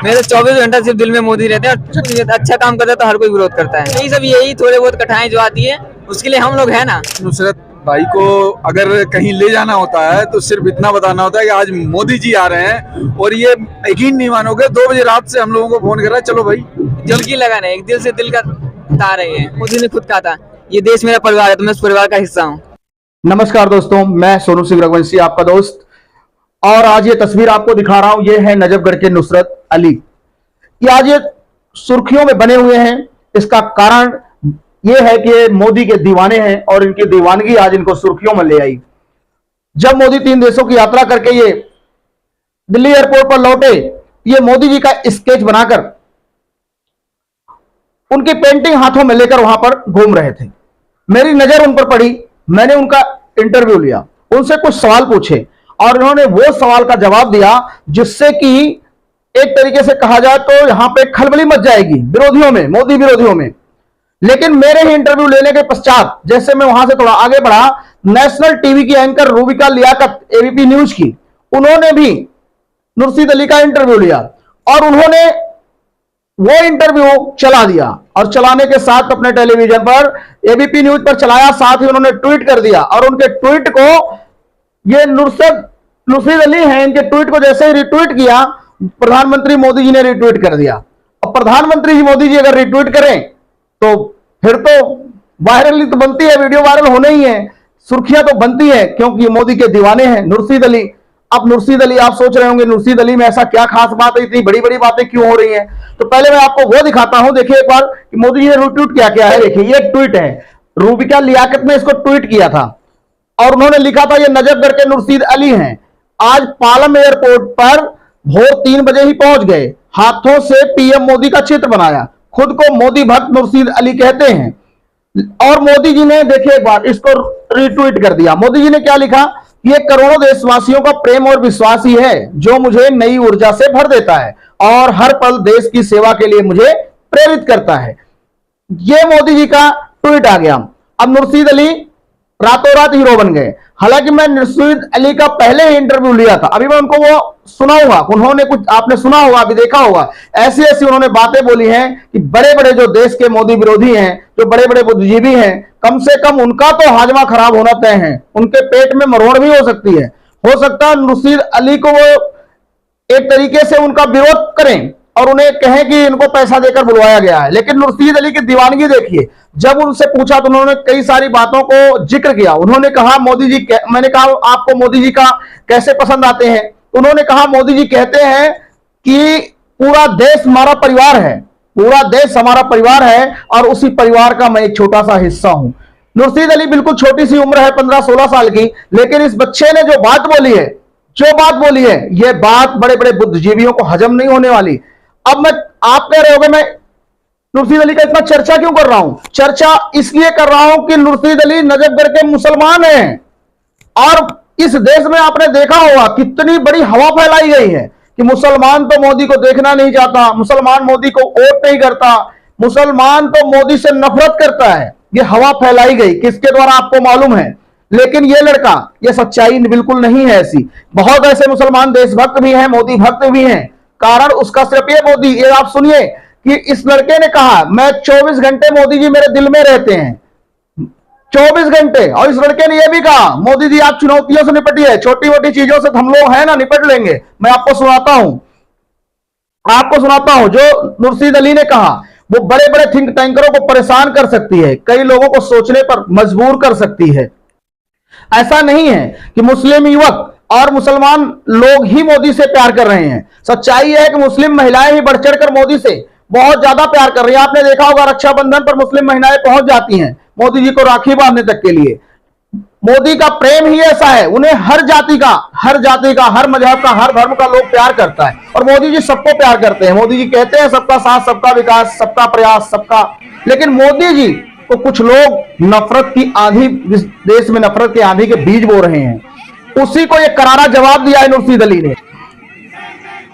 मेरे 24 घंटा सिर्फ दिल में मोदी रहते हैं और अच्छा काम करता है तो हर कोई विरोध करता है। यही सब यही थोड़े बहुत कठिनाई जो आती है उसके लिए हम लोग है ना। नुसरत भाई को अगर कहीं ले जाना होता है तो सिर्फ इतना बताना होता है कि आज मोदी जी आ रहे हैं, और ये यकीन नहीं मानोगे 2 बजे रात से हम लोगों को फोन कर रहा है, चलो भाई दिल की लगन है, एक दिल से दिल का तार है ये। मोदी ने खुद कहा था ये देश मेरा परिवार है तो मैं उस परिवार का हिस्सा हूँ। नमस्कार दोस्तों, मैं सोनू सिंह रघुवंशी आपका दोस्त, और आज ये तस्वीर आपको दिखा रहा हूं। ये है नजफगढ़ के नुसरत अली। ये आज ये सुर्खियों में बने हुए हैं। इसका कारण ये है कि ये मोदी के दीवाने हैं और इनकी दीवानगी आज इनको सुर्खियों में ले आई। जब मोदी 3 देशों की यात्रा करके ये दिल्ली एयरपोर्ट पर लौटे, ये मोदी जी का स्केच बनाकर उनकी पेंटिंग हाथों में लेकर वहां पर घूम रहे थे। मेरी नजर उन पर पड़ी, मैंने उनका इंटरव्यू लिया, उनसे कुछ सवाल पूछे और उन्होंने वो सवाल का जवाब दिया जिससे कि एक तरीके से कहा जाए तो यहां पे खलबली मच जाएगी विरोधियों में, मोदी विरोधियों में। लेकिन मेरे ही इंटरव्यू लेने के पश्चात जैसे मैं वहां से थोड़ा आगे बढ़ा, नेशनल टीवी की anchor Rubika Liyaquat ABP news की, उन्होंने भी नुरशीद अली का इंटरव्यू लिया और उन्होंने वो इंटरव्यू चला दिया और चलाने के साथ अपने टेलीविजन पर एबीपी न्यूज पर चलाया, साथ ही उन्होंने ट्वीट कर दिया। और उनके ट्वीट को ये नुरशीद अली हैं, इनके ट्वीट को जैसे ही रिट्वीट किया प्रधानमंत्री मोदी जी ने रिट्वीट कर दिया। अब प्रधानमंत्री जी मोदी जी अगर रिट्वीट करें तो फिर तो वायरल तो बनती है, वीडियो वायरल होने ही है, सुर्खियां तो बनती है, क्योंकि मोदी के दीवाने हैं नुरशीद अली। अब नुरशीद अली, आप सोच रहे होंगे नुरशीद अली में ऐसा क्या खास बात है, इतनी बड़ी बड़ी बातें क्यों हो रही हैं? तो पहले मैं आपको वो दिखाता हूं। देखिए एक बार कि मोदी जी ने रिट्वीट क्या किया है। देखिए ये ट्वीट है, रूबिका लियाकत ने इसको ट्वीट किया था और उन्होंने लिखा था ये नजफगढ़ के नुरशीद अली हैं, आज पालम एयरपोर्ट पर भोर 3 बजे ही पहुंच गए, हाथों से पीएम मोदी का चित्र बनाया, खुद को मोदी भक्त नुरशीद अली कहते हैं। और मोदी जी ने देखिए एक बार इसको रिट्वीट कर दिया। मोदी जी ने क्या लिखा, ये करोड़ों देशवासियों का प्रेम और विश्वास ही है जो मुझे नई ऊर्जा से भर देता है और हर पल देश की सेवा के लिए मुझे प्रेरित करता है। ये मोदी जी का ट्वीट आ गया। अब नुरशीद अली रातों रात हीरो बन गए। हालांकि मैं नुरशीद अली का पहले ही इंटरव्यू लिया था, अभी मैं उनको वो सुनाऊंगा। उन्होंने कुछ आपने सुना होगा, अभी देखा होगा, ऐसी ऐसी उन्होंने बातें बोली हैं कि बड़े बड़े जो देश के मोदी विरोधी हैं, जो बड़े बड़े बुद्धिजीवी हैं, कम से कम उनका तो हाजमा खराब होना तय है, उनके पेट में मरोड़ भी हो सकती है। हो सकता है नुरशीद अली को वो एक तरीके से उनका विरोध करें और उन्हें कहें कि इनको पैसा देकर बुलवाया गया है। लेकिन नुरशीद अली की दीवानगी देखिए, जब उनसे पूछा तो उन्होंने कई सारी बातों को जिक्र किया। उन्होंने कहा मोदी जी, मैंने कहा आपको मोदी जी का कैसे पसंद आते हैं, उन्होंने कहा मोदी जी कहते हैं कि पूरा देश हमारा परिवार है, पूरा देश हमारा परिवार है और उसी परिवार का मैं एक छोटा सा हिस्सा हूं। नुरशीद अली बिल्कुल छोटी सी उम्र है, 15-16 साल की, लेकिन इस बच्चे ने जो बात बोली है, यह बात बड़े बड़े बुद्धिजीवियों को हजम नहीं होने वाली। अब आप कह रहे होगे मैं नुरशीद अली का इतना चर्चा क्यों कर रहा हूं? चर्चा इसलिए कर रहा हूं कि नुरशीद अली नजफगढ़ के मुसलमान हैं और इस देश में आपने देखा होगा कितनी बड़ी हवा फैलाई गई है कि मुसलमान तो मोदी को देखना नहीं चाहता, मुसलमान मोदी को वोट नहीं करता, मुसलमान तो मोदी से नफरत करता है। ये हवा फैलाई गई किसके द्वारा आपको मालूम है। लेकिन ये लड़का, ये सच्चाई बिल्कुल नहीं है ऐसी। बहुत ऐसे मुसलमान देशभक्त भी हैं, मोदी भक्त भी हैं। कारण उसका सिर्फ ये मोदी, ये आप सुनिए कि इस लड़के ने कहा मैं 24 घंटे मोदी जी मेरे दिल में रहते हैं, 24 घंटे। और इस लड़के ने यह भी कहा मोदी जी आप चुनौतियों से निपटिए, छोटी मोटी चीजों से हम लोग हैं ना, निपट लेंगे। मैं आपको सुनाता हूं जो नुरशीद अली ने कहा, वो बड़े बड़े थिंक टैंकरों को परेशान कर सकती है, कई लोगों को सोचने पर मजबूर कर सकती है। ऐसा नहीं है कि मुस्लिम युवक और मुसलमान लोग ही मोदी से प्यार कर रहे हैं। सच्चाई है कि मुस्लिम महिलाएं भी बढ़ चढ़कर मोदी से बहुत ज्यादा प्यार कर रही हैं। आपने देखा होगा रक्षाबंधन पर मुस्लिम महिलाएं पहुंच जाती हैं मोदी जी को राखी बांधने तक के लिए। मोदी का प्रेम ही ऐसा है, उन्हें हर जाति का, हर मजहब का, हर धर्म का लोग प्यार करता है और मोदी जी सबको प्यार करते हैं। मोदी जी कहते हैं सबका साथ, सबका विकास, सबका प्रयास, सबका। लेकिन मोदी जी को कुछ लोग नफरत की आंधी, देश में नफरत की आंधी के बीज बो रहे हैं। उसी को यह करारा जवाब दिया है नुरशीद अली ने।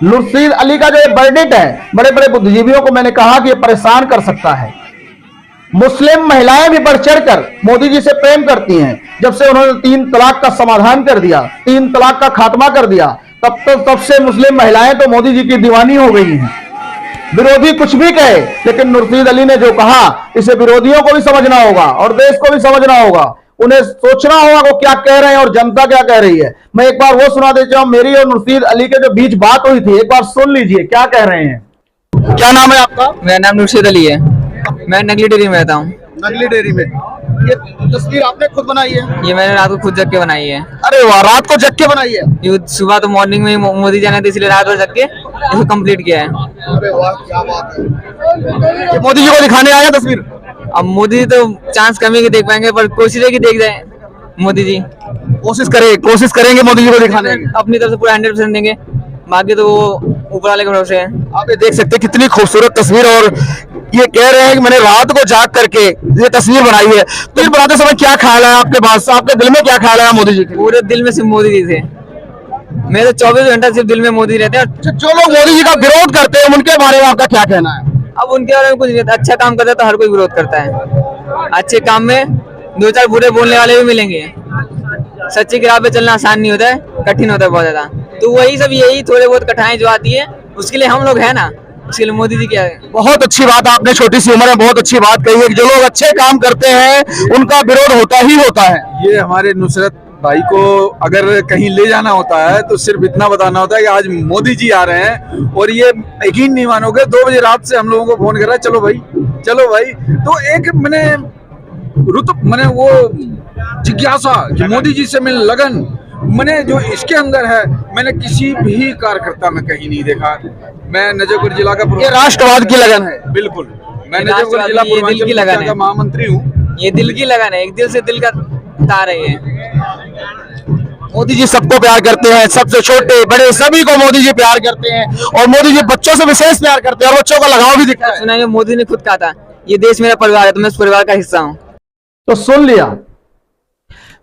नुरशीद अली का जो ये वर्डिक्ट है, बड़े बड़े बुद्धिजीवियों को मैंने कहा कि ये परेशान कर सकता है। मुस्लिम महिलाएं भी बढ़ चढ़कर मोदी जी से प्रेम करती हैं। जब से उन्होंने 3 तलाक का समाधान कर दिया, 3 तलाक का खात्मा कर दिया, तब से मुस्लिम महिलाएं तो मोदी जी की दीवानी हो गई हैं। विरोधी कुछ भी कहे, लेकिन मुर्शीद अली ने जो कहा इसे विरोधियों को भी समझना होगा और देश को भी समझना होगा। उन्हें सोचना होगा वो क्या कह रहे हैं और जनता क्या कह रही है। मैं एक बार वो सुना देता हूं, मेरी और मुर्शीद अली के जो बीच बात हुई थी, एक बार सुन लीजिए क्या कह रहे हैं। क्या नाम है आपका? मेरा नाम मुर्शीद अली है, मैं नगली डेयरी में रहता हूँ। नगली डेयरी में। ये तस्वीर आपने खुद बनाई है? ये मैंने रात को खुद जग के बनाई है। अरे वाह, रात को जग के बनाई है? ये सुबह तो मॉर्निंग में ही मोदी जी आने थे, इसलिए रात भर जग के इसको कंप्लीट किया है। अरे वाह, क्या बात है। ये मोदी जी को दिखाने आया तस्वीर? अब मोदी जी तो चांस कम ही के देख पाएंगे, पर कोशिश है कि देख जाए मोदी जी। कोशिश करेंगे मोदी जी को दिखाने की। अपनी तरफ से पूरा 100% देंगे, बाकी तो वो ऊपर वाले के भरोसे है। आप ये देख सकते हैं कितनी खूबसूरत तस्वीर, और ये कह रहे हैं कि मैंने रात को जाग करके ये तस्वीर बनाई है। तस्वीर बनाते समय क्या ख्याल है आपके पास, आपके दिल में क्या ख्याल है मोदी जी के? पूरे दिल में सिर्फ मोदी जी थे, मेरे 24 घंटा सिर्फ दिल में मोदी रहते हैं। जो लोग मोदी जी का विरोध करते हैं उनके बारे में आपका क्या कहना है? अब उनके बारे में कुछ नहीं, अच्छा काम करता है तो हर कोई विरोध करता है। अच्छे काम में 2-4 बुरे बोलने वाले भी मिलेंगे। सच्ची की राह पे चलना आसान नहीं होता है, कठिन होता है बहुत ज्यादा। तो वही सब, यही थोड़े बहुत कठिनाई जो आती है, उसके लिए हम लोग हैं ना, उसके लिए मोदी जी क्या है। बहुत अच्छी बात आपने छोटी सी उम्र में बहुत अच्छी बात कही है कि जो लोग अच्छे काम करते हैं उनका विरोध होता ही होता है। ये हमारे नुसरत भाई को अगर कहीं ले जाना होता है तो सिर्फ इतना बताना होता है कि आज मोदी जी आ रहे हैं, और ये यकीन नहीं मानोगे 2 बजे रात से हम लोगों को फोन कर रहा है, चलो भाई चलो भाई। तो एक मैंने वो जिज्ञासा कि मोदी जी से मिल लगन, मैंने जो इसके अंदर है, मैंने किसी भी कार्यकर्ता में कहीं नहीं देखा। मैं नजफगढ़ जिला का ये राष्ट्रवाद की लगन है। बिल्कुल, मैं नजफगढ़ जिला दिल की लगन है, का महामंत्री हूँ। ये दिल की लगन है, एक दिल से दिल का तार है ये। मोदी जी सबको प्यार करते हैं, सबसे छोटे बड़े सभी को मोदी जी प्यार करते हैं, और मोदी जी बच्चों से विशेष प्यार करते हैं, और बच्चों का लगाव भी दिखता है। सुना है मोदी ने खुद कहा था, ये देश मेरा परिवार है, तो मैं उस परिवार का हिस्सा हूँ। तो सुन लिया,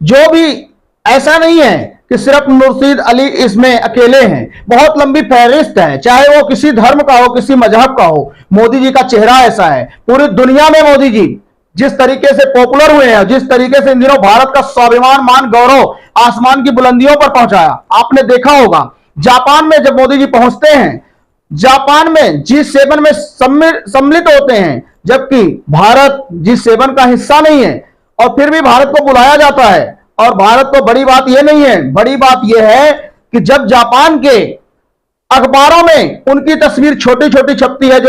जो भी ऐसा नहीं है कि सिर्फ मुर्शीद अली इसमें अकेले हैं, बहुत लंबी फहरिस्त है, चाहे वो किसी धर्म का हो, किसी मजहब का हो। मोदी जी का चेहरा ऐसा है, पूरी दुनिया में मोदी जी जिस तरीके से पॉपुलर हुए हैं, जिस तरीके से इन दिनों भारत का स्वाभिमान मान गौरव आसमान की बुलंदियों पर पहुंचाया, आपने देखा होगा। जापान में जब मोदी जी पहुंचते हैं, जापान में G7 में सम्मिलित होते हैं, जबकि भारत G7 का हिस्सा नहीं है, और फिर भी भारत को बुलाया जाता है। और भारत को बड़ी बात यह नहीं है, बड़ी बात यह है कि जब जापान के अखबारों में उनकी तस्वीर छोटी छोटी छपती है,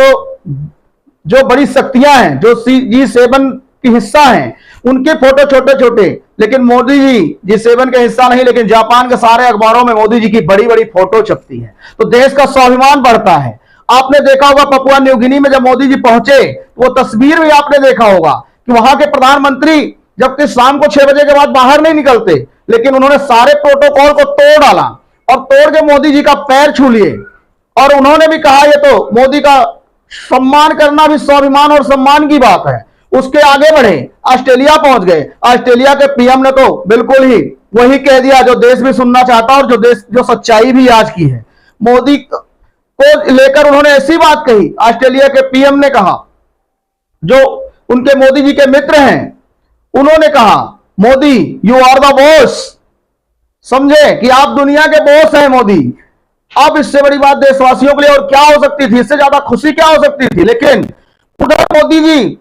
जो बड़ी शक्तियां हैं, जो G7 की हिस्सा हैं, उनके फोटो छोटे छोटे, लेकिन मोदी जी G7 के हिस्सा नहीं, लेकिन जापान के सारे अखबारों में मोदी जी की बड़ी बड़ी फोटो छपती है। तो देश का स्वाभिमान बढ़ता है। आपने देखा होगा पपुआ न्यू गिनी में जब मोदी जी पहुंचे, वो तस्वीर भी आपने देखा होगा कि वहां के प्रधानमंत्री जबकि शाम को 6 बजे के बाद बाहर नहीं निकलते, लेकिन उन्होंने सारे प्रोटोकॉल को तोड़ डाला और तोड़ के मोदी जी का पैर छू लिए, और उन्होंने भी कहा ये तो मोदी का सम्मान करना भी स्वाभिमान और सम्मान की बात है। उसके आगे बढ़े, ऑस्ट्रेलिया पहुंच गए। ऑस्ट्रेलिया के पीएम ने तो बिल्कुल ही वही कह दिया जो देश भी सुनना चाहता और जो सच्चाई भी आज की है। मोदी को लेकर उन्होंने ऐसी बात कही, ऑस्ट्रेलिया के पीएम ने कहा, जो उनके मोदी जी के मित्र हैं, उन्होंने कहा Modi you are the boss, समझे कि आप दुनिया के बॉस हैं मोदी। अब इससे बड़ी बात देशवासियों के लिए और क्या हो सकती थी, इससे ज्यादा खुशी क्या हो सकती थी। लेकिन उधर मोदी जी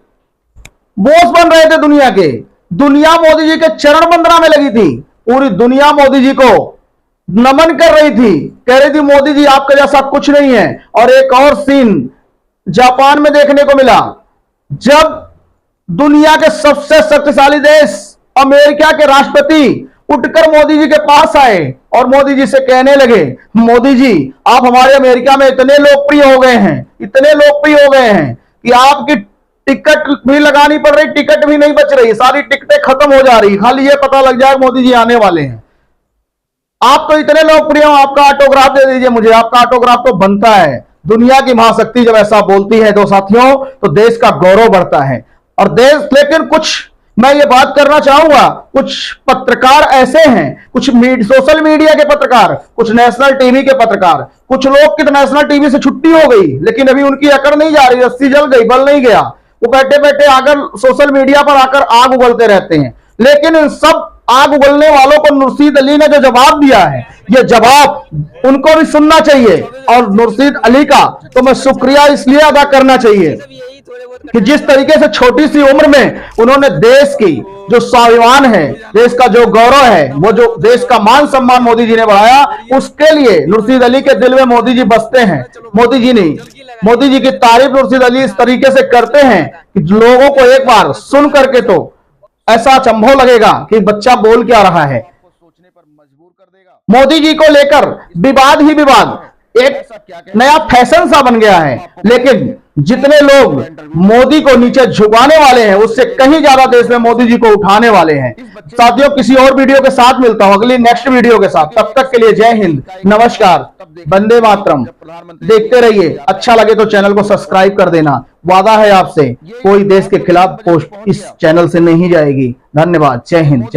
बॉस बन रहे थे दुनिया के, दुनिया मोदी जी के चरण वंदना में लगी थी, पूरी दुनिया मोदी जी को नमन कर रही थी, कह रही थी मोदी जी आपका जैसा कुछ नहीं है। और एक और सीन जापान में देखने को मिला, जब दुनिया के सबसे शक्तिशाली देश अमेरिका के राष्ट्रपति उठकर मोदी जी के पास आए और मोदी जी से कहने लगे, मोदी जी आप हमारे अमेरिका में इतने लोकप्रिय हो गए हैं, इतने लोकप्रिय हो गए हैं कि आपकी टिकट भी लगानी पड़ रही, टिकट भी नहीं बच रही, सारी टिकटें खत्म हो जा रही, खाली ये पता लग जाए मोदी जी आने वाले हैं। आप तो इतने लोकप्रिय हो, आपका ऑटोग्राफ दे दीजिए मुझे, आपका ऑटोग्राफ तो बनता है। दुनिया की महाशक्ति जब ऐसा बोलती है तो साथियों, तो देश का गौरव बढ़ता है। और देश, लेकिन कुछ मैं ये बात करना चाहूंगा, कुछ पत्रकार ऐसे हैं, कुछ सोशल मीडिया के पत्रकार, कुछ नेशनल टीवी के पत्रकार, कुछ लोग की तो नेशनल टीवी से छुट्टी हो गई, लेकिन अभी उनकी अकड़ नहीं जा रही, रस्सी जल गई, बल नहीं गया, वो बैठे बैठे आकर सोशल मीडिया पर आकर आग उगलते रहते हैं। लेकिन इन सब आग उगलने वालों को नुरशीद अली ने जो जवाब दिया है, ये जवाब उनको भी सुनना चाहिए। और नुरशीद अली का तो मैं शुक्रिया इसलिए अदा करना चाहिए कि जिस तरीके से छोटी सी उम्र में उन्होंने देश की जो स्वाभिमान है, देश का जो गौरव है, वो जो देश का मान सम्मान मोदी जी ने बढ़ाया, उसके लिए नुरशीद अली के दिल में मोदी जी बसते हैं। मोदी जी नहीं, मोदी जी की तारीफ नुरशीद अली इस तरीके से करते हैं कि लोगों को एक बार सुन करके तो ऐसा अचंभव लगेगा कि बच्चा बोल क्या रहा है। मोदी जी को लेकर विवाद ही विवाद, एक नया फैशन सा बन गया है। लेकिन जितने लोग मोदी को नीचे झुकाने वाले हैं, उससे कहीं ज्यादा देश में मोदी जी को उठाने वाले हैं। साथियों, किसी और वीडियो के साथ मिलता हूं, अगली नेक्स्ट वीडियो के साथ। तब तक के लिए जय हिंद, नमस्कार, वंदे मातरम। देखते रहिए, अच्छा लगे तो चैनल को सब्सक्राइब कर देना। वादा है आपसे, कोई देश के खिलाफ पोस्ट इस चैनल से नहीं जाएगी। धन्यवाद, जय हिंद।